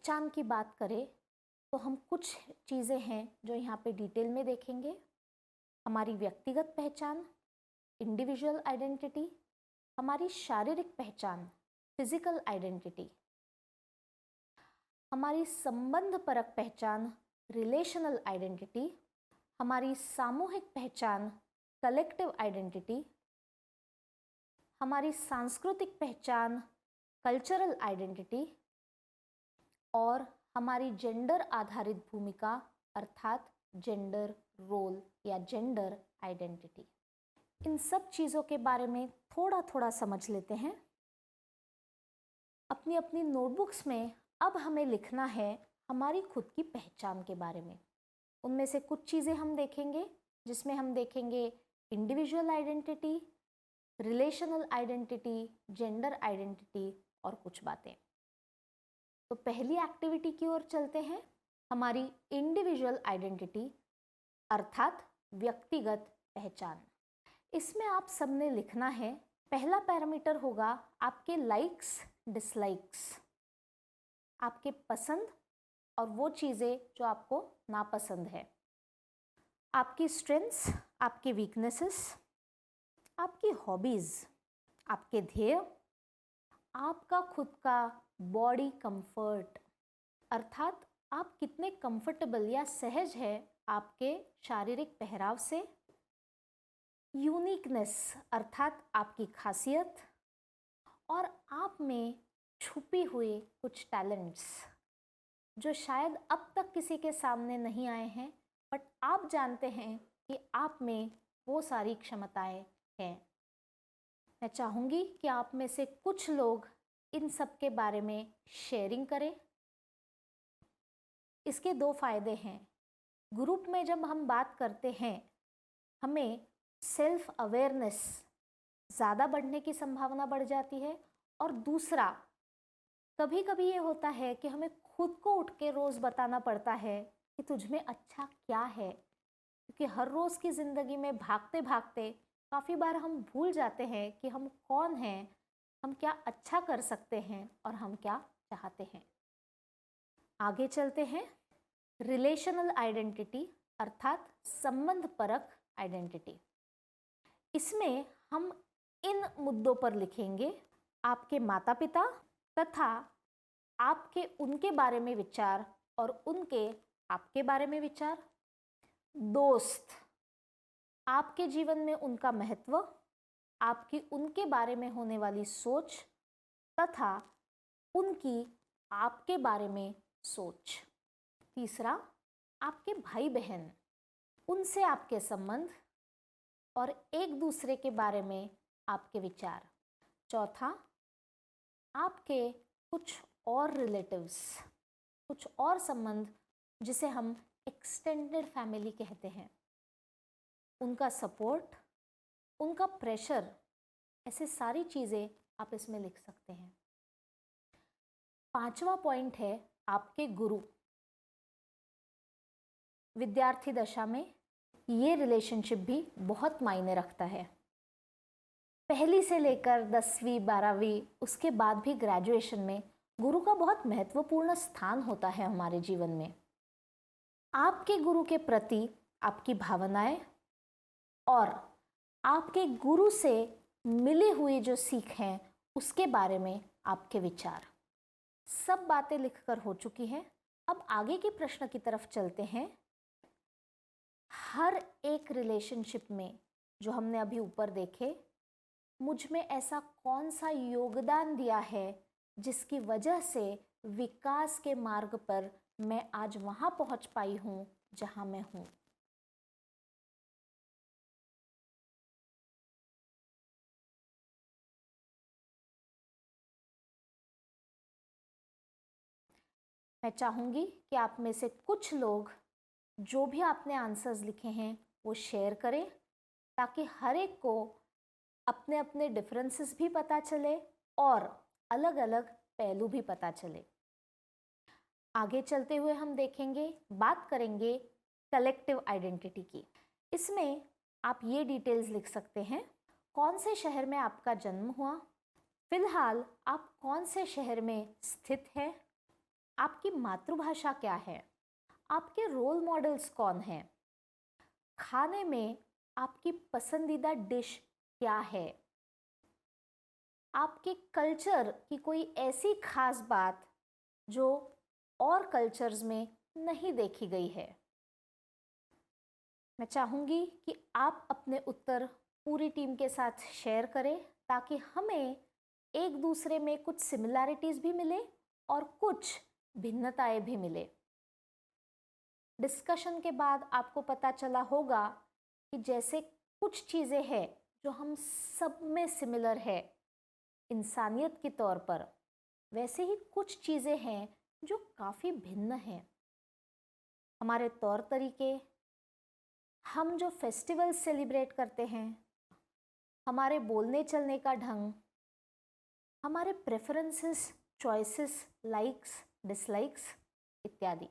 पहचान की बात करें तो हम कुछ चीज़ें हैं जो यहाँ पे डिटेल में देखेंगे। हमारी व्यक्तिगत पहचान, इंडिविजुअल आइडेंटिटी, हमारी शारीरिक पहचान, फिजिकल आइडेंटिटी, हमारी संबंधपरक पहचान, रिलेशनल आइडेंटिटी, हमारी सामूहिक पहचान, कलेक्टिव आइडेंटिटी, हमारी सांस्कृतिक पहचान, कल्चरल आइडेंटिटी, और हमारी जेंडर आधारित भूमिका अर्थात जेंडर रोल या जेंडर आइडेंटिटी। इन सब चीज़ों के बारे में थोड़ा थोड़ा समझ लेते हैं। अपनी अपनी नोटबुक्स में अब हमें लिखना है हमारी खुद की पहचान के बारे में। उनमें से कुछ चीज़ें हम देखेंगे जिसमें हम देखेंगे individual identity, relational identity, gender identity और कुछ बातें। तो पहली एक्टिविटी की ओर चलते हैं, हमारी इंडिविजुअल आइडेंटिटी अर्थात व्यक्तिगत पहचान। इसमें आप सबने लिखना है, पहला पैरामीटर होगा आपके लाइक्स डिसलाइक्स, आपके पसंद और वो चीज़ें जो आपको नापसंद है, आपकी स्ट्रेंथ्स, आपकी वीकनेसेस, आपकी हॉबीज़, आपके ध्येय, आपका खुद का बॉडी कंफर्ट अर्थात आप कितने कंफर्टेबल या सहज है आपके शारीरिक पहराव से, यूनिकनेस अर्थात आपकी खासियत, और आप में छुपी हुई कुछ टैलेंट्स जो शायद अब तक किसी के सामने नहीं आए हैं, बट आप जानते हैं कि आप में वो सारी क्षमताएं हैं। मैं चाहूँगी कि आप में से कुछ लोग इन सब के बारे में शेयरिंग करें। इसके दो फायदे हैं। ग्रुप में जब हम बात करते हैं हमें सेल्फ अवेयरनेस ज़्यादा बढ़ने की संभावना बढ़ जाती है, और दूसरा कभी कभी ये होता है कि हमें खुद को उठ के रोज़ बताना पड़ता है कि तुझ में अच्छा क्या है, क्योंकि हर रोज़ की ज़िंदगी में भागते भागते काफ़ी बार हम भूल जाते हैं कि हम कौन हैं, हम क्या अच्छा कर सकते हैं और हम क्या चाहते हैं। आगे चलते हैं, रिलेशनल आइडेंटिटी अर्थात संबंधपरक आइडेंटिटी। इसमें हम इन मुद्दों पर लिखेंगे, आपके माता पिता तथा आपके उनके बारे में विचार और उनके आपके बारे में विचार, दोस्त, आपके जीवन में उनका महत्व, आपकी उनके बारे में होने वाली सोच तथा उनकी आपके बारे में सोच। तीसरा, आपके भाई बहन, उनसे आपके संबंध और एक दूसरे के बारे में आपके विचार। चौथा, आपके कुछ और रिलेटिव्स, कुछ और संबंध जिसे हम एक्सटेंडेड फैमिली कहते हैं, उनका सपोर्ट, उनका प्रेशर, ऐसे सारी चीज़ें आप इसमें लिख सकते हैं। पांचवा पॉइंट है आपके गुरु। विद्यार्थी दशा में ये रिलेशनशिप भी बहुत मायने रखता है। पहली से लेकर 10वीं 12वीं उसके बाद भी ग्रेजुएशन में गुरु का बहुत महत्वपूर्ण स्थान होता है हमारे जीवन में। आपके गुरु के प्रति आपकी भावनाएं और आपके गुरु से मिली हुई जो सीख है उसके बारे में आपके विचार, सब बातें लिखकर हो चुकी हैं। अब आगे के प्रश्न की तरफ चलते हैं। हर एक रिलेशनशिप में जो हमने अभी ऊपर देखे, मुझ में ऐसा कौन सा योगदान दिया है जिसकी वजह से विकास के मार्ग पर मैं आज वहां पहुंच पाई हूं जहां मैं हूं। मैं चाहूंगी कि आप में से कुछ लोग जो भी आपने आंसर्स लिखे हैं वो शेयर करें, ताकि हर एक को अपने अपने डिफरेंसेस भी पता चले और अलग अलग पहलू भी पता चले। आगे चलते हुए हम देखेंगे, बात करेंगे कलेक्टिव आइडेंटिटी की। इसमें आप ये डिटेल्स लिख सकते हैं, कौन से शहर में आपका जन्म हुआ, फिलहाल आप कौन से शहर में स्थित हैं, आपकी मातृभाषा क्या है, आपके रोल मॉडल्स कौन हैं, खाने में आपकी पसंदीदा डिश क्या है, आपके कल्चर की कोई ऐसी खास बात जो और कल्चर्स में नहीं देखी गई है। मैं चाहूँगी कि आप अपने उत्तर पूरी टीम के साथ शेयर करें ताकि हमें एक दूसरे में कुछ सिमिलैरिटीज़ भी मिले और कुछ भिन्नताएं भी मिले। डिस्कशन के बाद आपको पता चला होगा कि जैसे कुछ चीज़ें हैं जो हम सब में सिमिलर है इंसानियत के तौर पर, वैसे ही कुछ चीज़ें हैं जो काफ़ी भिन्न हैं। हमारे तौर तरीके, हम जो फेस्टिवल सेलिब्रेट करते हैं, हमारे बोलने चलने का ढंग, हमारे प्रेफरेंसेस, चॉइसेस, लाइक्स, डिसलाइक्स इत्यादि।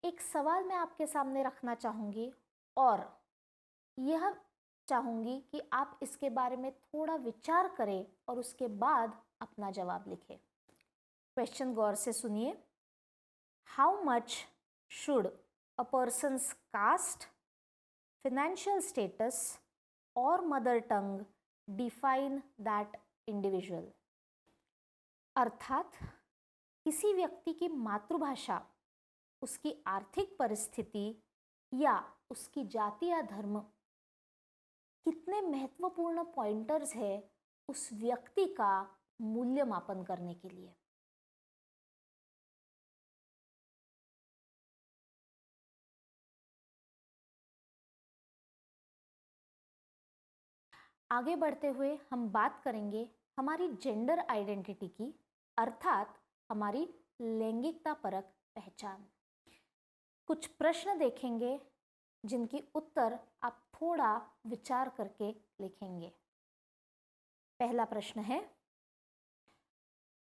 एक सवाल मैं आपके सामने रखना चाहूँगी और यह चाहूँगी कि आप इसके बारे में थोड़ा विचार करें और उसके बाद अपना जवाब लिखें। क्वेश्चन गौर से सुनिए। How much should a person's caste, financial status और mother tongue define that individual. अर्थात किसी व्यक्ति की मातृभाषा, उसकी आर्थिक परिस्थिति या उसकी जाति या धर्म कितने महत्वपूर्ण पॉइंटर्स है उस व्यक्ति का मूल्यमापन करने के लिए। आगे बढ़ते हुए हम बात करेंगे हमारी जेंडर आइडेंटिटी की, अर्थात हमारी लैंगिकता परक पहचान। कुछ प्रश्न देखेंगे जिनकी उत्तर आप थोड़ा विचार करके लिखेंगे। पहला प्रश्न है,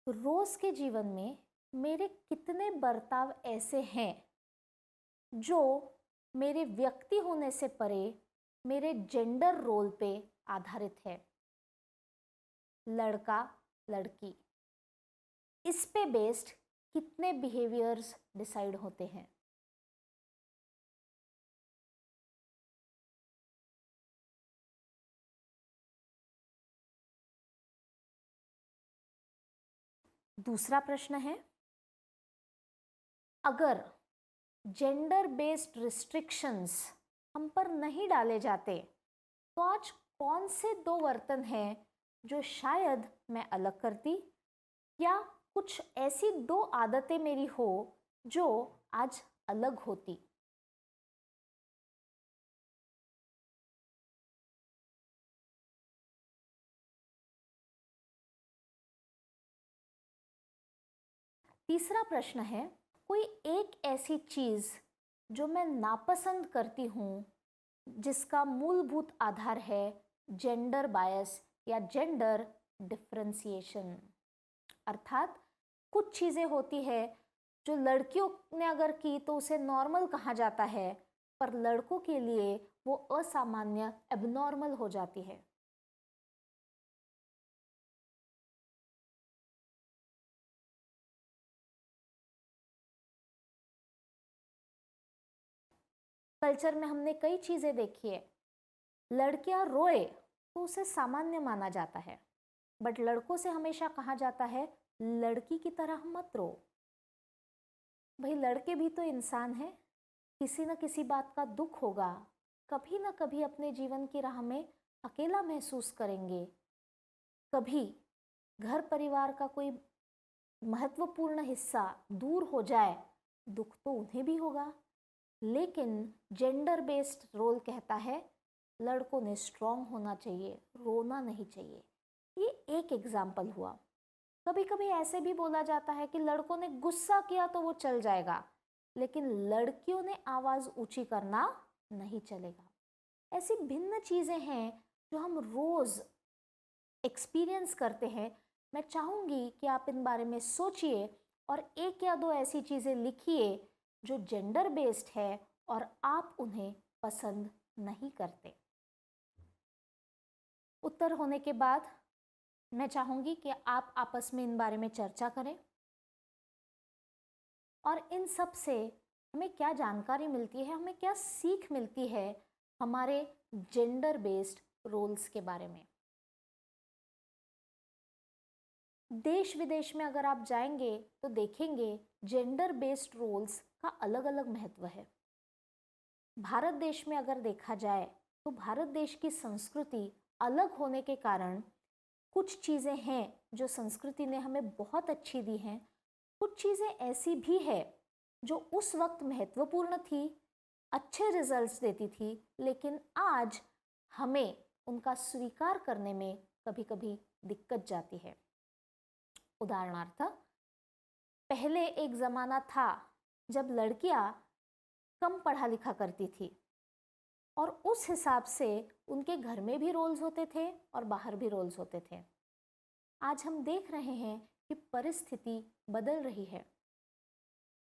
रोज के जीवन में मेरे कितने बर्ताव ऐसे हैं जो मेरे व्यक्ति होने से परे मेरे जेंडर रोल पे आधारित है। लड़का लड़की, इस पे बेस्ड कितने बिहेवियर्स डिसाइड होते हैं। दूसरा प्रश्न है, अगर जेंडर बेस्ड रिस्ट्रिक्शंस हम पर नहीं डाले जाते तो आज कौन से दो वर्तन हैं जो शायद मैं अलग करती, या कुछ ऐसी दो आदतें मेरी हो जो आज अलग होती। तीसरा प्रश्न है, कोई एक ऐसी चीज जो मैं नापसंद करती हूँ जिसका मूलभूत आधार है जेंडर बायस या जेंडर डिफरेंशिएशन। अर्थात कुछ चीज़ें होती है जो लड़कियों ने अगर की तो उसे नॉर्मल कहा जाता है, पर लड़कों के लिए वो असामान्य, एबनॉर्मल हो जाती है। कल्चर में हमने कई चीज़ें देखी है। लड़कियां रोए तो उसे सामान्य माना जाता है, बट लड़कों से हमेशा कहा जाता है लड़की की तरह मत रो। भाई लड़के भी तो इंसान हैं, किसी न किसी बात का दुख होगा, कभी ना कभी अपने जीवन की राह में अकेला महसूस करेंगे, कभी घर परिवार का कोई महत्वपूर्ण हिस्सा दूर हो जाए, दुख तो उन्हें भी होगा। लेकिन जेंडर बेस्ड रोल कहता है लड़कों ने स्ट्रांग होना चाहिए, रोना नहीं चाहिए। ये एक एग्जाम्पल हुआ। कभी कभी ऐसे भी बोला जाता है कि लड़कों ने गुस्सा किया तो वो चल जाएगा, लेकिन लड़कियों ने आवाज ऊंची करना नहीं चलेगा। ऐसी भिन्न चीजें हैं जो हम रोज एक्सपीरियंस करते हैं। मैं चाहूंगी कि आप इन बारे में सोचिए और एक या दो ऐसी चीजें लिखिए जो जेंडर बेस्ड है और आप उन्हें पसंद नहीं करते। उत्तर होने के बाद मैं चाहूंगी कि आप आपस में इन बारे में चर्चा करें। और इन सब से हमें क्या जानकारी मिलती है, हमें क्या सीख मिलती है हमारे जेंडर बेस्ड रोल्स के बारे में। देश विदेश में अगर आप जाएंगे तो देखेंगे जेंडर बेस्ड रोल्स का अलग अलग महत्व है। भारत देश में अगर देखा जाए तो भारत देश की संस्कृति अलग होने के कारण कुछ चीज़ें हैं जो संस्कृति ने हमें बहुत अच्छी दी हैं, कुछ चीज़ें ऐसी भी है जो उस वक्त महत्वपूर्ण थी, अच्छे रिजल्ट्स देती थी, लेकिन आज हमें उनका स्वीकार करने में कभी कभी दिक्कत जाती है। उदाहरणार्थ, पहले एक ज़माना था जब लड़कियां कम पढ़ा लिखा करती थी और उस हिसाब से उनके घर में भी रोल्स होते थे और बाहर भी रोल्स होते थे। आज हम देख रहे हैं कि परिस्थिति बदल रही है।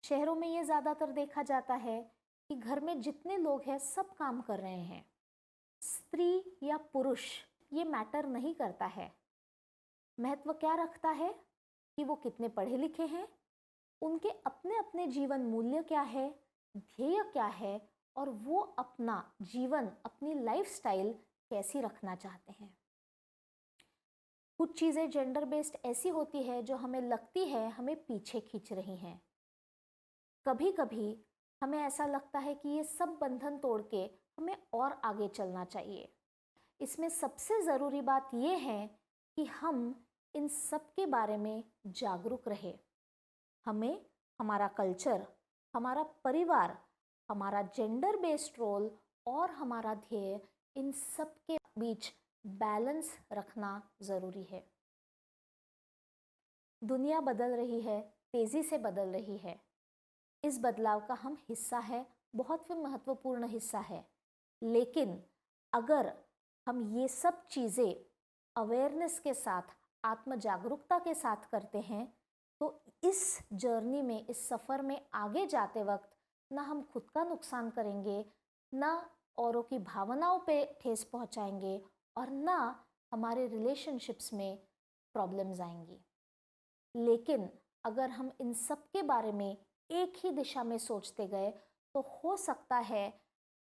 शहरों में ये ज़्यादातर देखा जाता है कि घर में जितने लोग हैं सब काम कर रहे हैं, स्त्री या पुरुष ये मैटर नहीं करता है। महत्व क्या रखता है कि वो कितने पढ़े लिखे हैं, उनके अपने अपने जीवन मूल्य क्या है, ध्येय क्या है, और वो अपना जीवन, अपनी लाइफस्टाइल कैसी रखना चाहते हैं। कुछ चीज़ें जेंडर बेस्ड ऐसी होती है जो हमें लगती है हमें पीछे खींच रही हैं। कभी कभी हमें ऐसा लगता है कि ये सब बंधन तोड़ के हमें और आगे चलना चाहिए। इसमें सबसे ज़रूरी बात ये है कि हम इन सब के बारे में जागरूक रहे। हमें हमारा कल्चर, हमारा परिवार, हमारा जेंडर बेस्ड रोल और हमारा ध्येय, इन सब के बीच बैलेंस रखना ज़रूरी है। दुनिया बदल रही है, तेज़ी से बदल रही है। इस बदलाव का हम हिस्सा है, बहुत महत्वपूर्ण हिस्सा है। लेकिन अगर हम ये सब चीज़ें अवेयरनेस के साथ, आत्म जागरूकता के साथ करते हैं तो इस जर्नी में, इस सफ़र में आगे जाते वक्त ना हम खुद का नुकसान करेंगे, ना औरों की भावनाओं पे ठेस पहुंचाएंगे, और ना हमारे रिलेशनशिप्स में प्रॉब्लम्स आएंगी। लेकिन अगर हम इन सब के बारे में एक ही दिशा में सोचते गए तो हो सकता है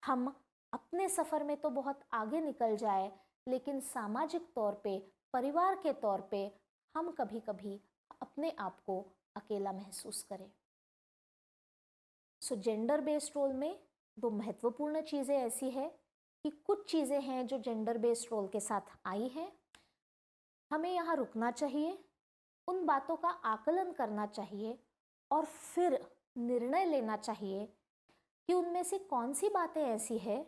हम अपने सफ़र में तो बहुत आगे निकल जाए, लेकिन सामाजिक तौर पे, परिवार के तौर पे हम कभी कभी अपने आप को अकेला महसूस करें। सो जेंडर बेस्ड रोल में दो महत्वपूर्ण चीज़ें ऐसी है कि कुछ चीज़ें हैं जो जेंडर बेस्ड रोल के साथ आई हैं, हमें यहाँ रुकना चाहिए, उन बातों का आकलन करना चाहिए और फिर निर्णय लेना चाहिए कि उनमें से कौन सी बातें ऐसी है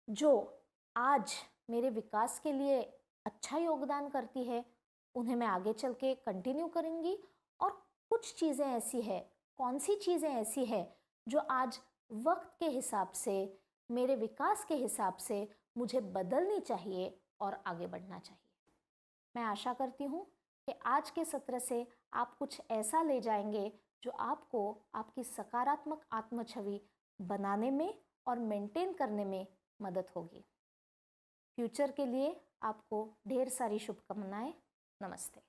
जो आज मेरे विकास के लिए अच्छा योगदान करती है, उन्हें मैं आगे चल के कंटिन्यू करूँगी, और कुछ चीज़ें ऐसी है, कौन सी चीज़ें ऐसी है जो आज वक्त के हिसाब से, मेरे विकास के हिसाब से मुझे बदलनी चाहिए और आगे बढ़ना चाहिए। मैं आशा करती हूँ कि आज के सत्र से आप कुछ ऐसा ले जाएंगे जो आपको आपकी सकारात्मक आत्म छवि बनाने में और मेंटेन करने में मदद होगी। फ्यूचर के लिए आपको ढेर सारी शुभकामनाएं। नमस्ते।